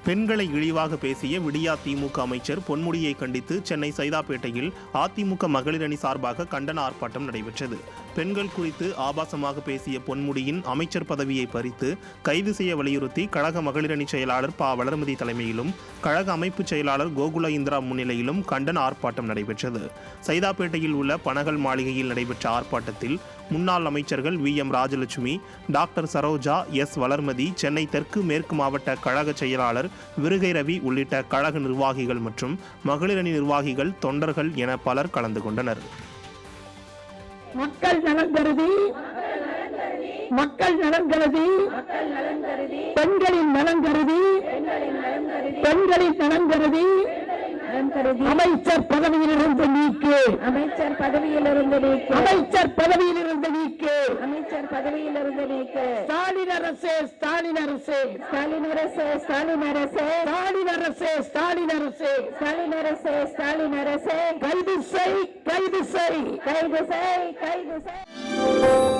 பெண்களை இழிவாக பேசிய விடியா திமுக அமைச்சர் பொன்முடியை கண்டித்து சென்னை சைதாப்பேட்டையில் அதிமுக மகளிர் அணி சார்பாக கண்டன ஆர்ப்பாட்டம் நடைபெற்றது. பெண்கள் குறித்து ஆபாசமாக பேசிய பொன்முடியின் அமைச்சர் பதவியை பறித்து கைது செய்ய வலியுறுத்தி கழக மகளிர் அணி செயலாளர் ப. வளர்மதி தலைமையிலும் கழக அமைப்பு செயலாளர் கோகுல இந்திரா முன்னிலையிலும் கண்டன ஆர்ப்பாட்டம் நடைபெற்றது. சைதாப்பேட்டையில் உள்ள பனகல் மாளிகையில் நடைபெற்ற ஆர்ப்பாட்டத்தில் முன்னாள் அமைச்சர்கள் V M. Rajalakshmi, doctor Saroja, S. Valarmathi, Chennai தெற்கு மேற்கு மாவட்ட கழக செயலாளர் விருகை ரவி உள்ளிட்ட கழக நிர்வாகிகள் மற்றும் மகளிர் அணி நிர்வாகிகள், தொண்டர்கள் என பலர் கலந்து கொண்டனர். மக்கள் நலன் கருதி பெண்களின் நலன் கருதி அமைச்சர் பதவியிலிருந்து நீக்கு ஸ்டாலின் அரசே கைது செய்